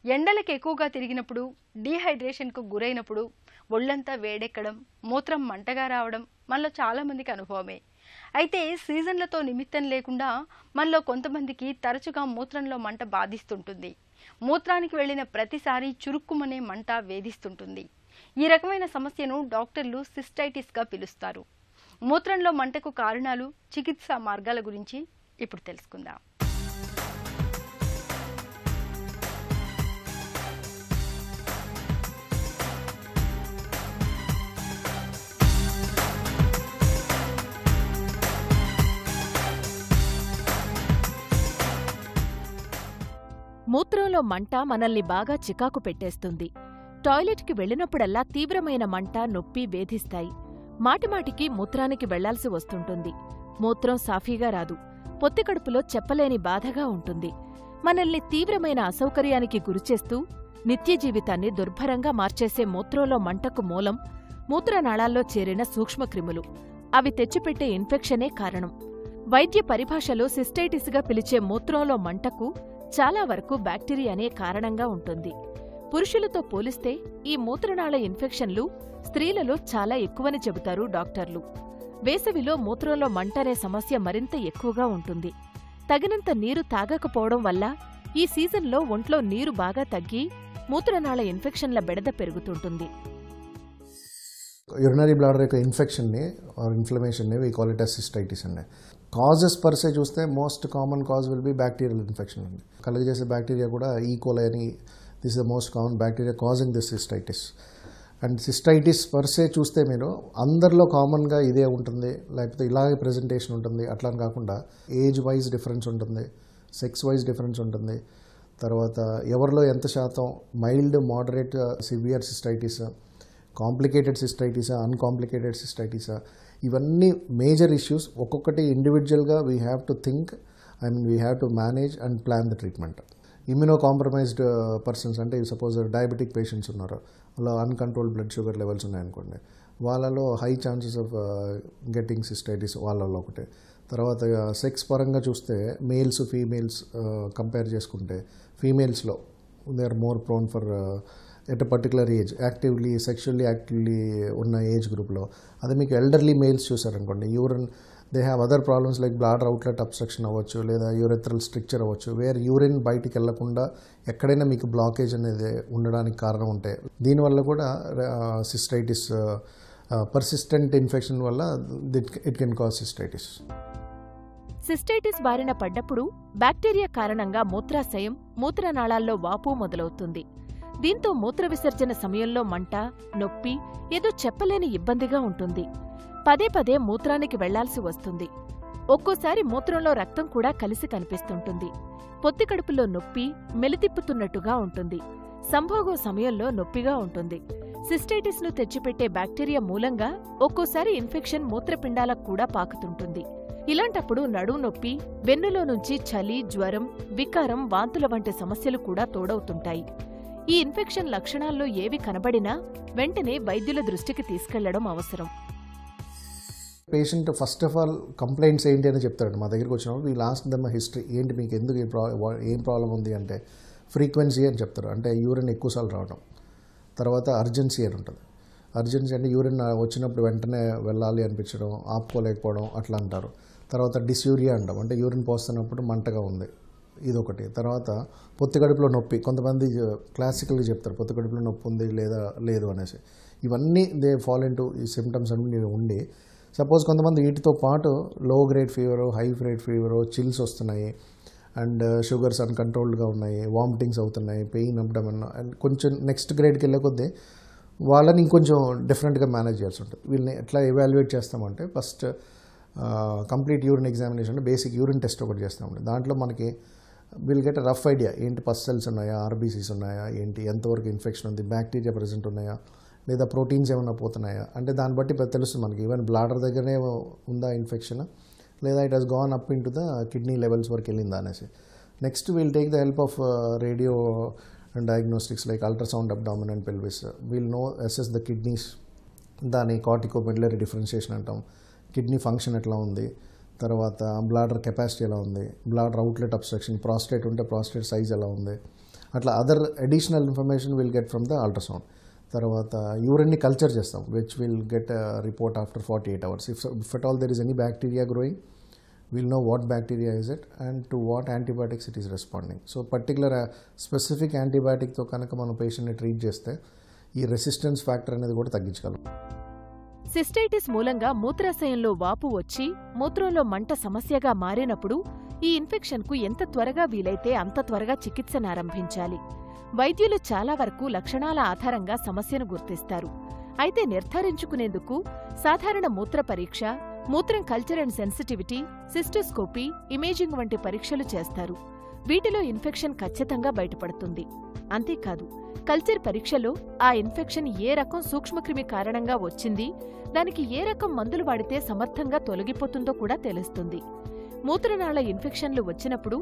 ఎండలకు ఎక్కువగా తిరిగినప్పుడు, డీహైడ్రేషన్కు గురైనప్పుడు ఒళ్ళంతా వేడెక్కడం, మూత్రం మంటగా రావడం మనలో చాలామందికి అనుభవమే. అయితే సీజన్లతో నిమిత్తం లేకుండా మనలో కొంతమందికి తరచుగా మూత్రంలో మంట బాధిస్తుంటుంది. మూత్రానికి వెళ్ళిన ప్రతిసారి చురుక్కుమనే మంట వేధిస్తుంటుంది. ఈ రకమైన సమస్యను డాక్టర్లు సిస్టైటిస్గా పిలుస్తారు. మూత్రంలో మంటకు కారణాలు, చికిత్సా మార్గాల గురించి ఇప్పుడు తెలుసుకుందాం. మూత్రంలో మంట మనల్ని బాగా చికాకు పెట్టేస్తుంది. టాయిలెట్కి వెళ్ళినప్పుడల్లా తీవ్రమైన మంట, నొప్పి వేధిస్తాయి. మాటిమాటికి మూత్రానికి వెళ్లాల్సి వస్తుంటుంది. మూత్రం సాఫీగా రాదు. పొత్తికడుపులో చెప్పలేని బాధగా ఉంటుంది. మనల్ని తీవ్రమైన అసౌకర్యానికి గురిచేస్తూ నిత్య జీవితాన్ని దుర్భరంగా మార్చేసే మూత్రంలో మంటకు మూలం మూత్రనాళాల్లో చేరిన సూక్ష్మక్రిములు. అవి తెచ్చిపెట్టే ఇన్ఫెక్షనే కారణం. వైద్య పరిభాషలో సిస్టైటిస్గా పిలిచే మూత్రంలో మంటకు చాలా వరకు బ్యాక్టీరియానే కారణంగా ఉంటుంది. పురుషులతో పోలిస్తే ఈ మూత్రనాళ ఇన్ఫెక్షన్లు స్త్రీలలో చాలా ఎక్కువని చెబుతారు డాక్టర్లు. వేసవిలో మూత్రంలో మంటనే సమస్య మరింత ఎక్కువగా ఉంటుంది. తగినంత నీరు తాగకపోవడం వల్ల ఈ సీజన్లో ఒంట్లో నీరు బాగా తగ్గి మూత్రనాళ ఇన్ఫెక్షన్ల బెడద పెరుగుతుంటుంది. యూరినరీ బ్లాడర్ యొక్క ఇన్ఫెక్షన్ని ఆర్ ఇన్ఫ్లమేషన్ని we call it as cystitis అండి. కాజెస్ పర్సే చూస్తే most common cause will be bacterial infection అండి. కలుగజేసే బ్యాక్టీరియా కూడా ఈకోలై అని, this is the most common bacteria causing this cystitis. And cystitis per se చూస్తే మీరు అందరిలో కామన్గా ఇదే ఉంటుంది, లేకపోతే ఇలాగే ప్రెజెంటేషన్ ఉంటుంది అట్లా అని కాకుండా ఏజ్ వైజ్ డిఫరెన్స్ ఉంటుంది, సెక్స్ వైజ్ డిఫరెన్స్ ఉంటుంది. తర్వాత ఎవరిలో ఎంత శాతం mild, moderate, severe cystitis, complicated సిస్టైటిసా, అన్కాంప్లికేటెడ్ సిస్టైటిసా, ఇవన్నీ మేజర్ ఇష్యూస్. ఒక్కొక్కటి ఇండివిజువల్గా we have to think we have to manage and plan the treatment. Immunocompromised persons అంటే సపోజ్ డయాబెటిక్ పేషెంట్స్ ఉన్నారు, అలా అన్కంట్రోల్డ్ బ్లడ్ షుగర్ లెవెల్స్ ఉన్నాయనుకోండి, వాళ్ళలో high chances of getting cystitis వాళ్ళలో ఒకటే. తర్వాత సెక్స్ పరంగా చూస్తే మేల్స్, ఫీమేల్స్ కంపేర్ చేసుకుంటే ఫీమేల్స్లో they are more prone for at a particular age, sexually actively ఉన్న ఏజ్ గ్రూప్లో. అదే మీకు ఎల్డర్లీ మేల్స్ చూసారనుకోండి, urine they have other problems like bladder outlet obstruction అవ్వచ్చు, లేదా యూరెథ్రల్ స్ట్రిక్చర్ అవ్వచ్చు, వేర్ యూరిన్ బయటికి వెళ్లకుండా ఎక్కడైనా మీకు బ్లాకేజ్ అనేది ఉండడానికి కారణం ఉంటే, దీనివల్ల కూడా సిస్టైటిస్ పర్సిస్టెంట్ ఇన్ఫెక్షన్ వల్ల it can cause cystitis. Cystitis బారిన పడ్డప్పుడు బ్యాక్టీరియా కారణంగా మూత్రాశయం, మూత్రనాళాల్లో వాపు మొదలవుతుంది. దీంతో మూత్ర విసర్జన సమయంలో మంట, నొప్పి, ఏదో చెప్పలేని ఇబ్బందిగా ఉంటుంది. పదే పదే మూత్రానికి వెళ్లాల్సి వస్తుంది. ఒక్కోసారి మూత్రంలో రక్తం కూడా కలిసి కనిపిస్తుంటుంది. పొత్తికడుపులో నొప్పి, మెలితిప్పుతున్నట్టుగా ఉంటుంది. సంభోగం సమయంలో నొప్పిగా ఉంటుంది. సిస్టైటిస్ను తెచ్చిపెట్టే బ్యాక్టీరియా మూలంగా ఒక్కోసారి ఇన్ఫెక్షన్ మూత్రపిండాలకు కూడా పాకుతుంటుంది. ఇలాంటప్పుడు నడుము నొప్పి, వెన్నులో నుంచి చలి, జ్వరం, వికారం, వాంతుల వంటి సమస్యలు కూడా తోడవుతుంటాయి. ఈ ఇన్ఫెక్షన్ లక్షణాల్లో ఏవి కనబడినా వెంటనే వైద్యుల దృష్టికి తీసుకెళ్లడం అవసరం. Patient first of all complaints ఏంటి అని చెప్తాడు. మా దగ్గరికి వచ్చినప్పుడు వీళ్ళు ఆస్క్ దెమ్ హిస్టరీ, ఏంటి మీకు ఎందుకు ఏం ప్రాబ్లం ఉంది అంటే ఫ్రీక్వెన్సీ అని చెప్తారు, అంటే యూరిన్ ఎక్కువసార్లు రావడం. తర్వాత అర్జెన్సీ అని ఉంటుంది. అర్జెన్సీ అంటే యూరిన్ వచ్చినప్పుడు వెంటనే వెళ్ళాలి అనిపించడం, ఆపుకోలేకపోవడం అట్లా అంటారు. తర్వాత డిస్యూరియా అంటాం, అంటే యూరిన్ పోస్తున్నప్పుడు మంటగా ఉంది, ఇదొకటి. తర్వాత పొత్తికడుపులో నొప్పి, కొంతమంది క్లాసికల్గా చెప్తారు పొత్తికడుపులో నొప్పి ఉంది లేదా లేదు అనేసి. ఇవన్నీ దే ఫాల్ ఇన్ టు ఈ సిమ్టమ్స్ అన్నీ ఉండి, సపోజ్ కొంతమంది వీటితో పాటు లో grade fever, high grade fever, chills వస్తున్నాయి, అండ్ షుగర్స్ అన్కంట్రోల్డ్గా ఉన్నాయి, వామిటింగ్స్ అవుతున్నాయి, పెయిన్ అబ్డమన్, అండ్ కొంచెం నెక్స్ట్ గ్రేడ్కి వెళ్ళే కొద్దీ వాళ్ళని ఇంకొంచెం డిఫరెంట్గా మేనేజ్ చేయాల్సి ఉంటుంది. వీళ్ళని ఎట్లా ఎవాల్యుయేట్ చేస్తామంటే first complete urine examination, basic urine test ఒకటి చేస్తామండి. దాంట్లో మనకి will get a rough idea, ఏంటి పస్ సెల్స్ ఉన్నాయా, ఆర్బీసీస్ ఉన్నాయా, ఏంటి ఎంతవరకు ఇన్ఫెక్షన్ ఉంది, బ్యాక్టీరియా ప్రెజెంట్ ఉన్నాయా, లేదా ప్రోటీన్స్ ఏమైనా పోతున్నాయా, అంటే దాన్ని బట్టి తెలుస్తుంది మనకి. ఈవెన్ బ్లాడర్ దగ్గరనే ఉందా ఇన్ఫెక్షన్, లేదా it has gone up in to the kidney levels వరకు వెళ్ళిందా అనేసి. Next will take the help of radio diagnostics like ultrasound abdomen and pelvis. Will assess the kidneys, దాని కార్టికోమెడ్యులరీ డిఫరెన్షియేషన్ అంటాం, కిడ్నీ ఫంక్షన్ ఎట్లా ఉంది, తర్వాత బ్లాడర్ కెపాసిటీ ఎలా ఉంది, బ్లాడర్ అవుట్లెట్ అబ్స్ట్రక్షన్, ప్రాస్టేట్ ఉంటే ప్రాస్టేట్ సైజ్ ఎలా ఉంది, అట్లా other additional information will get from the ultrasound. తర్వాత యూరిన్ని కల్చర్ చేస్తాం, which will get report after 48 hours. If at all there is any bacteria growing, we'll know what bacteria is it and to what antibiotics it is responding. So particular specific antibiotic తో కనుక మనం పేషెంట్ని treat చేస్తే ఈ resistance factor అనేది కూడా తగ్గించగలం. Cystitis మూలంగా మూత్రాశయంలో వాపు వచ్చి మూత్రంలో మంట సమస్యగా మారినప్పుడు ఈ ఇన్ఫెక్షన్కు ఎంత త్వరగా వీలైతే అంత త్వరగా చికిత్సనారంభించాలి. వైద్యులు చాలా వరకు లక్షణాల ఆధారంగా సమస్యను గుర్తిస్తారు. అయితే నిర్ధారించుకునేందుకు సాధారణ మూత్ర పరీక్ష, మూత్రం culture and sensitivity, cystoscopy, imaging వంటి పరీక్షలు చేస్తారు. వీటిలో ఇన్ఫెక్షన్ ఖచ్చితంగా బయటపడుతుంది. అంతేకాదు, కల్చర్ పరీక్షలో ఆ ఇన్ఫెక్షన్ ఏ రకం సూక్ష్మక్రిమి కారణంగా వచ్చింది, దానికి ఏ రకం మందులు వాడితే సమర్థంగా తొలగిపోతుందో కూడా తెలుస్తుంది. మూత్రనాళ ఇన్ఫెక్షన్లు వచ్చినప్పుడు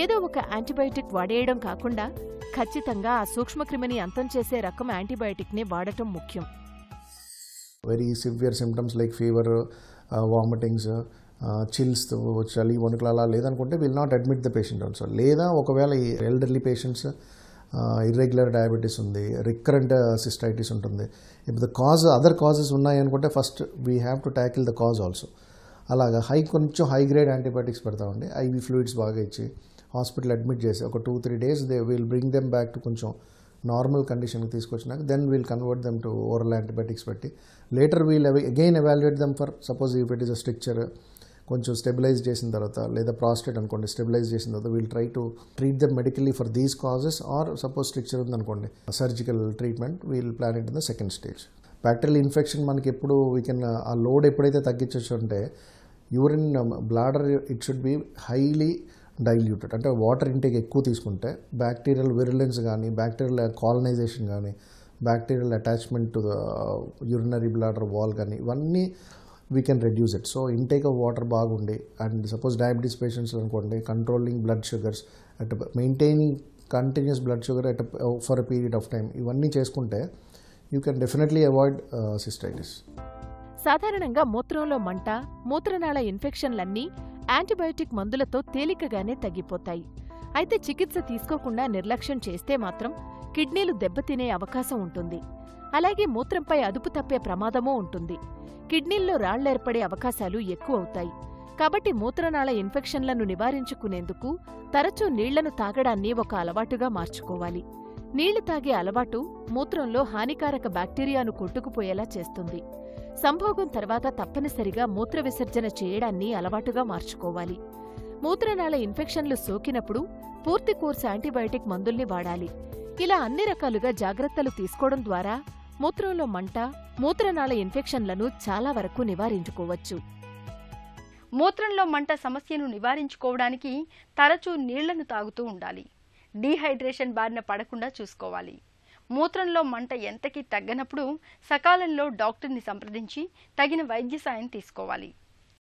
ఏదో ఒక యాంటీబయాటిక్ వాడేయడం కాకుండా ఖచ్చితంగా ఆ సూక్ష్మక్రిమిని అంతం చేసే రకం యాంటీబయాటిక్నే వాడటం ముఖ్యం. Very severe symptoms like fever, vomitings, chills, చలి, వణుకులు అలా లేదనుకుంటే will not admit the patient also. లేదా ఒకవేళ ఈ ఎల్డర్లీ పేషెంట్స్ ఇర్రెగ్యులర్ డయాబెటీస్ ఉంది, రికరెంట్ సిస్టైటిస్ ఉంటుంది, ఇప్పుడు అదర్ కాజెస్ ఉన్నాయి అనుకుంటే first we have to tackle the cause also. అలాగా కొంచెం హై గ్రేడ్ యాంటీబయాటిక్స్ పెడతామండి, ఐవీ ఫ్లూయిడ్స్ బాగా ఇచ్చి హాస్పిటల్ అడ్మిట్ చేసి ఒక 2-3 days they will bring them back to కొంచెం normal కండిషన్కి తీసుకొచ్చినాక then will convert them to oral antibiotics పెట్టి later we'll again evaluate them for suppose if it is a structure కొంచెం stabilize చేసిన తర్వాత, లేదా ప్రాస్టేట్ అనుకోండి stabilize చేసిన తర్వాత will try to treat them medically for these causes. Or suppose structure ఉందనుకోండి surgical treatment will plan it in the second stage. Bacterial infection మనకి ఎప్పుడు ఆ లోడ్ ఎప్పుడైతే తగ్గించవచ్చు అంటే urine bladder it should be highly diluted, అంటే water intake ఎక్కువ తీసుకుంటే బ్యాక్టీరియల్ విరులెన్స్ కానీ, బ్యాక్టీరియల్ కాలనైజేషన్ కానీ, bacterial attachment to the urinary bladder wall కానీ ఇవన్నీ we can reduce it. So intake of water బాగుండి అండ్ సపోజ్ డయాబెటీస్ పేషెంట్స్ అనుకోండి controlling blood sugars at maintaining continuous blood sugar at for a period of time, ఇవన్నీ చేసుకుంటే you can definitely avoid cystitis. సాధారణంగా మూత్రంలో మంట, మూత్రనాళ ఇన్ఫెక్షన్లన్నీ antibiotic మందులతో తేలికగానే తగ్గిపోతాయి. అయితే చికిత్స తీసుకోకుండా నిర్లక్ష్యం చేస్తే మాత్రం కిడ్నీలు దెబ్బతినే అవకాశం ఉంటుంది. అలాగే మూత్రంపై అదుపు తప్పే ప్రమాదమూ ఉంటుంది. కిడ్నీల్లో రాళ్లేర్పడే అవకాశాలు ఎక్కువవుతాయి. కాబట్టి మూత్రనాళ ఇన్ఫెక్షన్లను నివారించుకునేందుకు తరచూ నీళ్లను తాగడాన్ని ఒక అలవాటుగా మార్చుకోవాలి. నీళ్లు తాగే అలవాటు మూత్రంలో హానికారక బ్యాక్టీరియాను కొట్టుకుపోయేలా చేస్తుంది. సంభోగం తర్వాత తప్పనిసరిగా మూత్ర విసర్జన చేయడాన్ని అలవాటుగా మార్చుకోవాలి. మూత్రనాళ ఇన్ఫెక్షన్లు సోకినప్పుడు పూర్తి కోర్సు యాంటీబయాటిక్ మందుల్ని వాడాలి. ఇలా అన్ని రకాలుగా జాగ్రత్తలు తీసుకోవడం ద్వారా మూత్రంలో మంట, మూత్రనాళ ఇన్ఫెక్షన్లను చాలా వరకు నివారించుకోవచ్చు. మూత్రంలో మంట సమస్యను నివారించుకోవడానికి తరచూ నీళ్లను తాగుతూ ఉండాలి. డీహైడ్రేషన్ బారిన పడకుండా చూసుకోవాలి. మూత్రంలో మంట ఎంతకీ తగ్గనప్పుడు సకాలంలో డాక్టర్ని సంప్రదించి తగిన వైద్య సాయం తీసుకోవాలి.